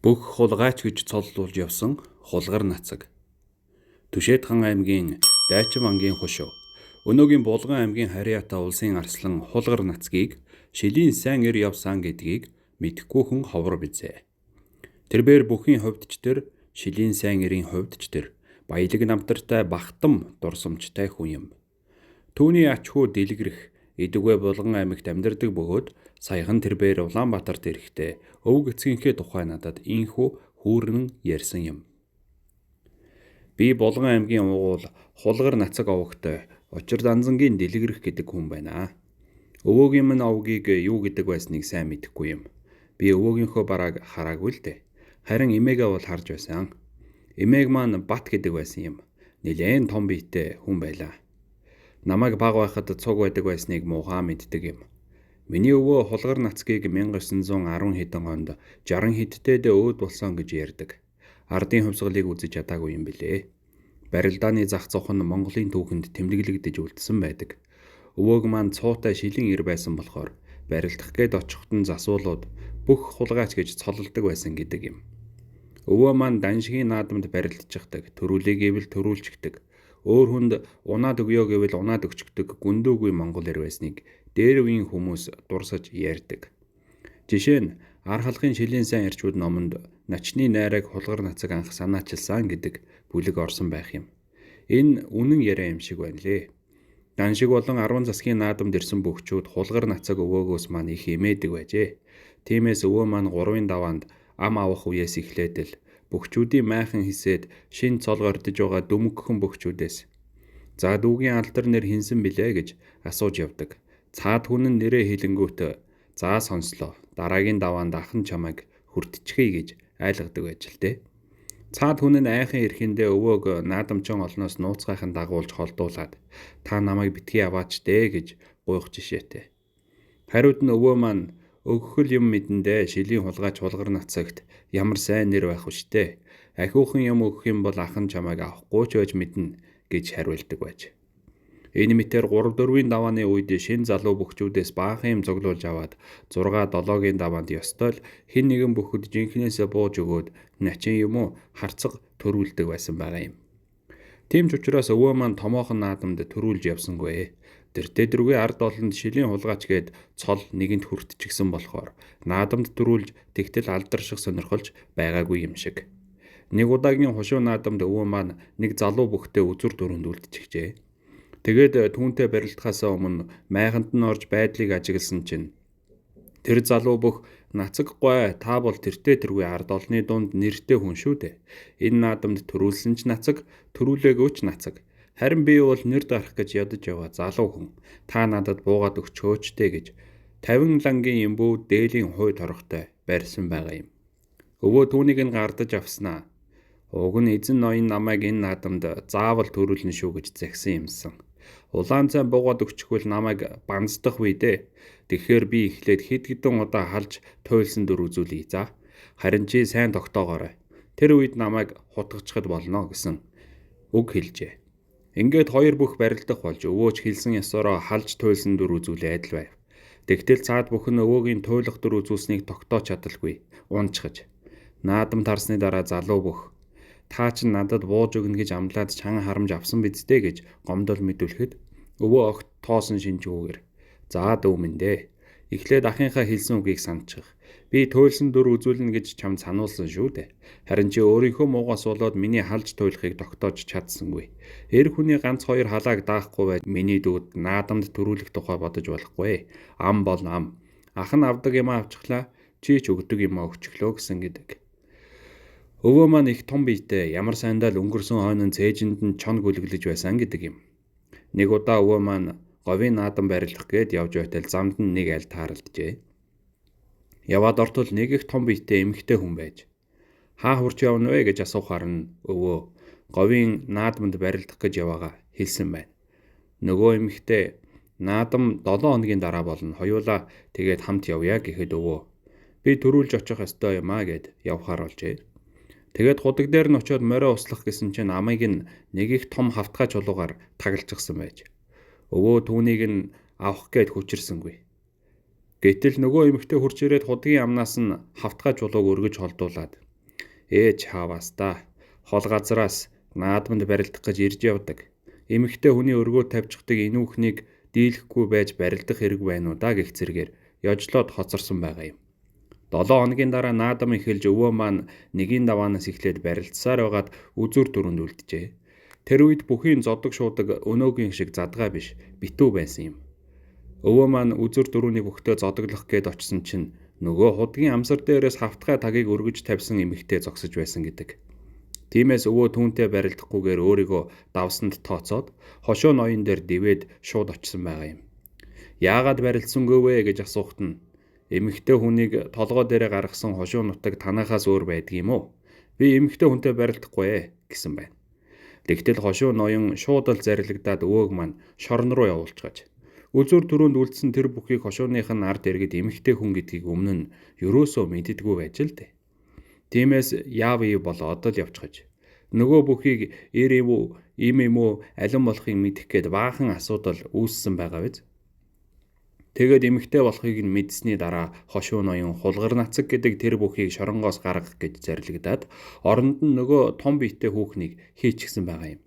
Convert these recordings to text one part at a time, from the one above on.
Бүх хулгайч гэж цоллуулж явсан хулгар нацаг. Түшээдхан аймгийн Дайчин ангийн хушуу. Өнөөгийн Булган аймгийн Харьяата улсын арслан хулгар нацгийг шилийн сайн эр явсан гэдгийг мэдэхгүй хүн ховор бизээ. Тэрбээр бүхийн хувьд ч тэр шилийн сайн эрийн хувьд ч тэр баялаг намтартай бахтам дурсамжтай хүн юм. Түүний ач хүү дэлгэрэх Эдүгэ Булган аймагт амьдардаг бөгөөд саяхан тэрбээр Улаанбаатарт ирэхдээ өвөг эцгийнхээ тухай надад инхүү хүүрнэн ярьсан юм. Би Булган аймгийн угуул хулгар нацаг овогтой Учир Данзангийн дэлгэрэх гэдэг хүн байна. Өвөөгийн минь овгийг юу гэдэг байсныг сайн мэдэхгүй юм. Би өвөөгийнхөө барааг хараагүй л дээ. Харин эмээгээ бол харж байсан. Эмээг маань Бат гэдэг байсан юм. Нилээн том биетэй хүн байлаа. Намайг баг байхад цуг байдаг байсныг муухай мэддэг юм. Миний өвөө хулгар нацгийг 1910 хэдэн онд 60 хэдтэд өөд болсон гэж ярьдаг. Ардын хувьсгалыг үзэж чадаагүй юм билээ. Барилдааны зах зох нь Монголын түүхэнд тэмдэглэгдэж үлдсэн байдаг. Өвөөг маань цуутай шилэн ир байсан болохоор барилдах гээд очиход нь засуулууд бүх хулгайч гэж цололдог байсан гэдэг юм. Өвөө маань даншгийн наадамд барилдчихдаг, төрүүлээ гэвэл төрүүлчихдэг. Өөр хүнд унаад өгөө гэвэл унаад өгчдөг гүндөөгүй монгол ир байсныг дээр үеийн хүмүүс дурсаж ярьдаг. Жишээ нь ар халахын шилийн сайн эрчүүд номонд начны найраг хулгар нацаг анх санаачилсан гэдэг бүлэг орсон байх юм. Энэ үнэн яриа юм шиг байна лээ. Даншиг болон 10 засгийн наадамд ирсэн бөхчүүд хулгар нацаг өвөөгөөс маань их эмээдэг байжээ. Тиймээс өвөө маань 3-ын даваанд ам авах үеэс эхлээд л бөхчүүдийн майхан хисээд шин цол гордож байгаа дүмгхэн бөхчүүдээс "За дүүгийн алдар нэр хинсэн билээ" гэж асууж явдаг. Цаад хүн нь нэрээ хэлэнгүүт "За сонслоо. Дараагийн даваанд ах нь чамайг хүртчихье" гэж айлгадаг байж л дээ. Цаад хүн нь айхан ирэхэндээ өвөөг наадамчин олноос нууцгайхан дагуулж холдуулаад "Та намайг битгий аваач дээ" гэж гуйх жишээтэй. Хариуд нь өвөө маань "Өгөхөл юм мэдэндээ шилийн хулгайч хулгар нацагт ямар сайн нэр байх вштэй. Ахиухан юм өгөх юм бол ах нь чамайг авахгүй ч байж мэднэ" гэж хариулдаг байж. Энэ мэтэр 3-4-ийн давааны үед шин залуу бөхчүүдээс баахан юм цуглуулж аваад 6-7-гийн даваанд ёстой л хэн нэгэн бөхөд жинхнээсээ бууж өгөөд начин юм уу харцаг төрүүлдэг байсан байгаа юм. Тийм ч учраас өвөө маань томоохон наадамд төрүүлж явсангүй. Тэртээ ард олонд шилийн хулгайч гээд цол нэгэнд хүртчихсэн болохоор наадамд төрүүлж тэгтэл алдарших сонирхолж байгаагүй юм шиг. Нэг удаагийн хушуу наадамд өвөө маань нэг залуу бөхтэй үзүр дүрөнд үлдчихжээ. Тэгээд түүнтэй барилдахаас өмнө майханд нь орж байдлыг ажигласан чинь "Тэр залуу бүх нацаг гой та бол тэртээ тэргүй ард олны дунд нэртэй хүн шүү дээ. Энэ наадамд төрүүлсэн ч нацаг, төрүүлээгүй ч нацаг. Харин би бол нэр дарах гэж ядаж яваа залуу хүн. Та надад буугаад өгчөөчтэй" гэж 50 лангийн эмбүү дээлийн хуй торохтой барьсан байгаа юм. Өвөө түүнийг нь гардаж авснаа. Уг нь эзэн ноён намайг энэ наадамд заавал төрүүлнэ шүү гэж загсан юмсан. Улаан цай буугаад өгчихвэл намайг банздах вэ дээ. Тэгэхээр би эхлээд хэд хэдэн удаа халж туйлсан дүр үзүүлье за. Харин чи сайн тогтоогоорой. Тэр үед намайг хутгachхад болно гэсэн үг хэлжээ. Ингээд хоёр бүх барилдах болж өвөөч хэлсэн ёсороо халж туйлсан дүр үзүүлээ адил байв. Тэгтэл цаад бүхэн өвөөгийн туйлах дүр үзүүлснийг тогтоож чадалгүй. Унчхаж. Наадам тарсны дараа залуу бүх "Та чинь надад бууж өгнө гэж амлаад чан харамж авсан биз дээ" гэж гомдол мэдүүлэхэд өвөө огт тоосон шинжгүүгээр "За дүү минь дээ. Эхлээд ахынхаа хэлсэн үгийг саначих. Би туйлсан дүр үзүүлнэ гэж чамд сануулсан шүү дээ. Харин чи өөрийнхөө муугаас болоод миний халж туйлахыг тогтоож чадсангүй. Эр хүний ганц хоёр халааг даахгүй байж миний дүүд наадамд төрүүлэх тухай бодож болохгүй. Ам бол ам. Ах нь авдаг юм авчихлаа. Чи ч өгдөг юм өгчлөө гэсэн гэдэг. Өвөө маань их том биетэй ямар сайндаа л өнгөрсөн хойно цээжинд нь чон гүлгэлж байсан гэдэг юм. Нэг удаа өвөө маань говийн наадам барилдах гээд явж байтал замд нь нэг аль тааралджээ. Яваад ортол нэг их том биетэй эмэгтэй хүн байж "Хаа хурч явна вэ" гэж асуухаар нь өвөө говийн наадамд барилдах гэж яваагаа хэлсэн байна. Нөгөө эмэгтэй "Наадам 7 хоногийн дараа болно. Хоёулаа тэгээд хамт явъя" гэхэд өвөө "Би төрүүлж очих ёстой юм аа" гэд явхаар болжээ. Тэгээд худаг дээр нь очиод морио услах гэсэн чинь амыг нь нэг их том хавтгай чулуугаар тагалчихсан байж. Өвөө түүнийг нь авах гээд хүчирсэнгүй. Гэтэл нөгөө эмэгтэй хурж ирээд худгийн амнаас нь хавтгай чулууг өргөж холдуулаад ээж хааваастаа хол газраас наадманд барилдах гэж ирж явдаг. Эмэгтэй хүний өргөө тавьчихдаг энэ үхнийг дийлэхгүй байж барилдах хэрэг байна уу да гэх зэргээр ёжлоод хоцорсон байгаа юм. 7 хоногийн дараа наадам эхэлж өвөө маань нэгийн даваанаас эхлээд барилдсаар байгаад үзүр дүрэнд үлджээ. Тэр үед бүхийн зодог шуудаг өнөөгийн шиг задгаа биш, битүү байсан юм. Өвөө маань үзүр дүрүүний бүхтээ зодоглох гээд очсон чинь нөгөө худгийн амсар дээрээс хавтгай тагийг өргөж тавьсан эмэгтэй зогсож байсан гэдэг. Тиймээс өвөө түүнтэй барилдахгүйгээр өөрийгөө давсанд тооцоод хошоо ноён дээр дивээд шууд очсон байгаа юм. Яагаад барилдсангүй вэ гэж асуухт нь эмэгтэй хүнийг толгой дээрээ гаргасан хошуу нутаг танахаас өөр байдаг юм уу? Би эмэгтэй хүнтэй барилдахгүй гэсэн байна. Тэгтэл хошуу ноён шууд л зарилагдаад өвөөг маань шорон руу явуулчихаж. Үзүр түрүүнд үлдсэн тэр бүхийг хошууных нь ард иргэд эмэгтэй хүн гэдгийг өмнө нь ерөөсөө мэддэггүй байж л дээ. Тиймээс яав ий болоод л явчихаж. Нөгөө бүхийг ир юм уу, им юм уу, алин болохыг мэдэх гээд баахан асуудал үүссэн байгаа биз? Тэгээд эмэгтэй болохыг нь мэдсэний дараа хошуу ноён хулгар нацаг гэдэг тэр бүхийг шоронгоос гаргах гэж зарлигдаад оронд нь нөгөө том биетэй хүүхнийг хийчихсэн байгаа юм.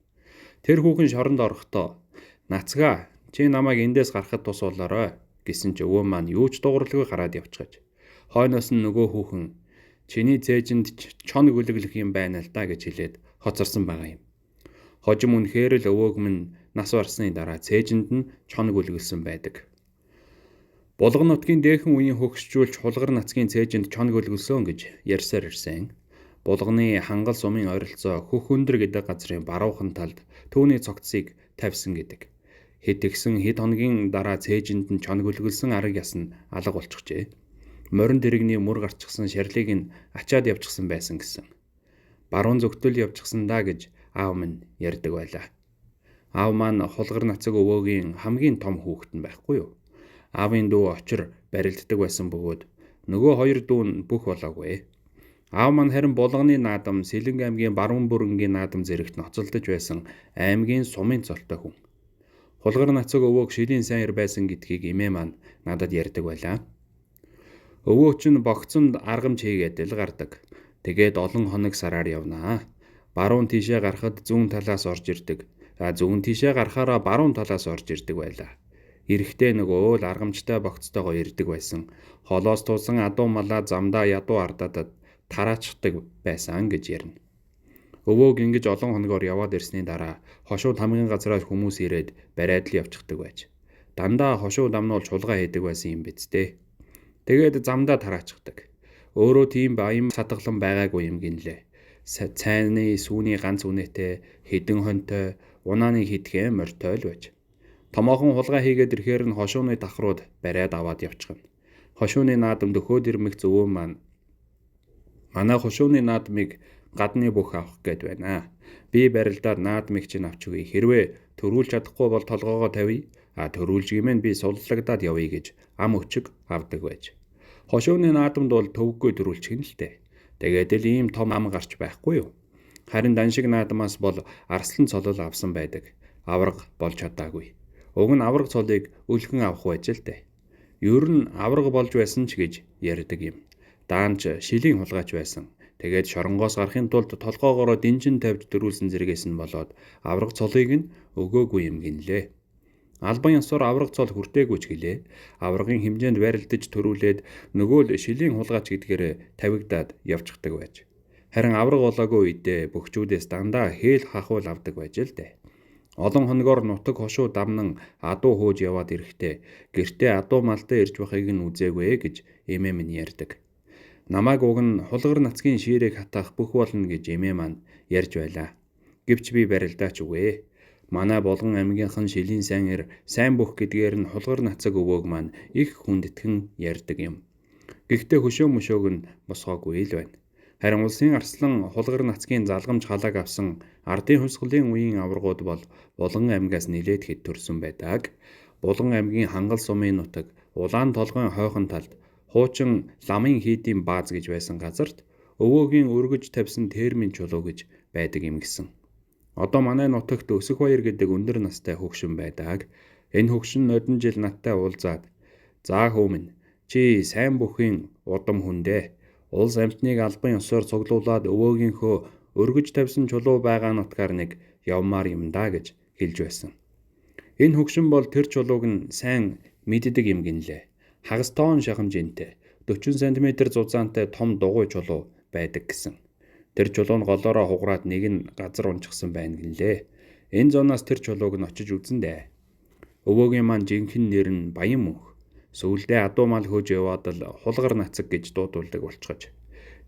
Тэр хүүхэн шоронд орохдоо "Нацгаа, чи намайг эндээс гарахад тус болоорой" гэсэн ч өвөө маань юу ч дууралгүй гараад явчихаж. Хойноос нь нөгөө хүүхэн "Чиний цээжинд чон гүлэглэх юм байна л да" гэж хэлээд хоцорсон байгаа юм. Хожим үнэхээр л өвөөг минь нас барсны дараа цээжинд нь чон гүлгэлсэн байдаг. Булган нутгийн дээхэн үеийн хөгшчүүлж хулгар нацгийн цээжинд чон гөлгөлсөн гэж ярьсаар ирсэн. Булганы хангал сумын ойролцоо хөх өндөр гэдэг газрын баруухан талд түүний цогцыг тавьсан гэдэг. Хэд тэгсэн хэд хоногийн дараа цээжинд нь чон гөлгөлсөн арга ясна алга болчихжээ. Морин дэрэгний мөр гарчихсан шарлыг нь ачаад явчихсан байсан гэсэн. Баруун зөвтөл явчихсан да гэж аав минь ярьдаг байлаа. Аав маань хулгар нацаг өвөөгийн хамгийн том хүүхэд нь байхгүй юу? Аавын дүү очир барилддаг байсан бөгөөд нөгөө хоёр дүү нь бүх болоогүй. Аав маань харин булганы наадам, Сэлэнг аймгийн баруун бүрэнгийн наадам зэрэгт ноцолдож байсан аймгийн сумын цолтой хүн. Хулгар нацаг өвөөг шилийн сайн ир байсан гэдгийг эмээ маань надад ярьдаг байлаа. Өвөө чинь богцонд аргамч хийгээд л гардаг. Тэгээд олон хоног сараар явнаа. Баруун тийшээ гарахад зүүн талаас орж ирдэг. Зүүн тийшээ гарахаараа баруун талаас орж ирдэг байлаа. Эрэхтэй нөгөө л аргамчтай богцтойгоо ирдэг байсан. Холоос туусан адуу малаа замдаа ядуу ардаад тараачдаг байсан гэж ярина. Өвөөг ингэж олон хоногор яваад ирсний дараа хошууд хамгийн газраас хүмүүс ирээд бариад л явчихдаг байж. Дандаа хошууд амнуул чулгаа хийдэг байсан юм биз дээ. Тэгээд замдаа тараачдаг. Өөрөө тийм баян сатгалан байгаагүй юм гинлээ. Цайны сүүний ганц үнэтэй, хідэн хонтой, унааны хидгэн морьтой л байж. Томоохон хулгай хийгээд ирэхээр нь хошууны давхрууд бариад аваад явчихна. Хошууны наадамд өхөөд ирмэх зөвөө маань манай хошууны наадмыг гадны бүх авах гээд байна. Би барилдаад наадмыг чинь авч өгье. Хэрвээ төрүүлж чадахгүй бол толгоогоо тавья. Төрүүлж гимэн би суллагдаад явъя гэж ам өчиг авдаг байж. Хошууны наадамд бол төвөггүй төрүүлчих нь л дээ. Тэгээд л ийм том ам гарч байхгүй юу? Харин даншиг наадмаас бол арслан цолол авсан байдаг. Авраг болж чадаагүй. Уг нь авраг цолыг өлгөн авах байж л дээ. Ер нь авраг болж байсан ч гэж ярьдаг юм. Даанч шилийн хулгайч байсан. Тэгээд шоронгоос гарахын тулд толгоогоороо динжин тавьж дөрүүлсэн зэрэгээс нь болоод авраг цолыг нь өгөөгүй юм гинлээ. Албан ёсоор авраг цол хүртээгүй ч гэлээ. Аврагын хэмжээнд барилдаж төрүүлээд нөгөө л шилийн хулгайч гэдгээр тавигдаад явчихдаг байж. Харин авраг болоогүй үедээ бөхчүүдээс дандаа хээл хахуул авдаг байж л дээ. Олон хоногор нутаг хошуу дамнан адуу хөөж яваад ирэхдээ гэртээ адуу малтай ирж байхыг нь үзээгүй гэж эмээ минь ярьдаг. Намайг уг нь хулгар нацгийн ширээг хатаах бүх болно гэж эмээ маань ярьж байлаа. Гэвч би барилдаач үгүй. Манай Булган аймгийнхан шилийн сайн ир сайн бүх гэдгээр нь хулгар нацаг өвөөг маань их хүндэтгэн ярьдаг юм. Гэхдээ хөшөө мөшөөг нь босгоогүй л байна. Харин улсын арслан хулгар нацгийн залгамж халааг авсан ардын хувьсгалын үеийн аваргууд бол Булган аймгаас нэлээд хэд төрсөн байдаг. Булган аймгийн хангал сумын нутаг, улаан толгойн хойхон талд хуучин ламын хийдийн бааз гэж байсан газарт өвөөгийн өргөж тавьсан термин чулуу гэж байдаг юм гисэн. Одоо манай нутагт Өсөх Баяр гэдэг өндөр настай хөгшин байдаг. Энэ хөгшин нодон жил надтай уулзаад "За хөөмн, чи сайн бүхийн удам хүн дээ. Улс амьтныг албан ёсоор цуглуулад өвөөгийнхөө өргөж тавьсан чулуу байгаа нутгаар нэг явмаар юм даа гэж хэлж байсан. Энэ хөгшин бол тэр чулууг нь сайн мэддэг юм гинлээ. Хагас тоон шахамжинтэй 40 см зузаантай том дугуй чулуу байдаг гэсэн. Тэр чулуу нь голоороо хугараад нэг нь газар унчихсан байна гинлээ. Энэ зунаас тэр чулууг нь очиж үзэн дээ. Өвөөгийн маань жинхэнэ нэр нь Баян мөнх. Сүүлдээ адуу мал хөөж яваад л хулгар нацаг гэж дуудулдаг болчихож.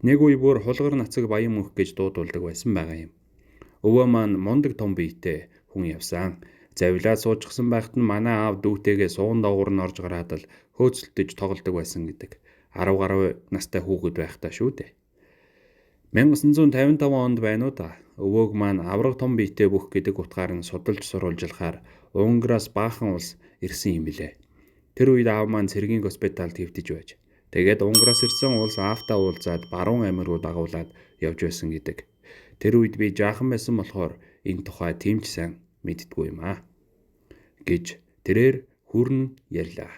Нэг үе бүр хулгар нацаг Баян мөнх гэж дуудулдаг байсан байгаа юм. Өвөө маань мундаг том биетэй хүн явсан. Завлаад суучихсан байхад нь манай аав дүүтэйгээ суун доогуур нь орж гараад л хөөцөлдөж тоглодог байсан гэдэг. 10 гаруй настай хүүхэд байхдаа шүү дээ. 1955 онд байна уу да. Өвөөг маань авраг том биетэй бүх гэдэг утгаар нь судалж сурвалжлахаар Унграас баахан улс ирсэн юм билээ. Тэр үед аав маань цэргийн госпиталд хэвтэж байж. Тэгээд Унграас ирсэн улс аавтаа уулзаад баруун амир руу дагуулад явж байсан гэдэг. Тэр үед би жаахан байсан болохоор энэ тухай тийм ч сайн мэддэггүй юм аа гэж тэрээр хүрэн ярьлаа.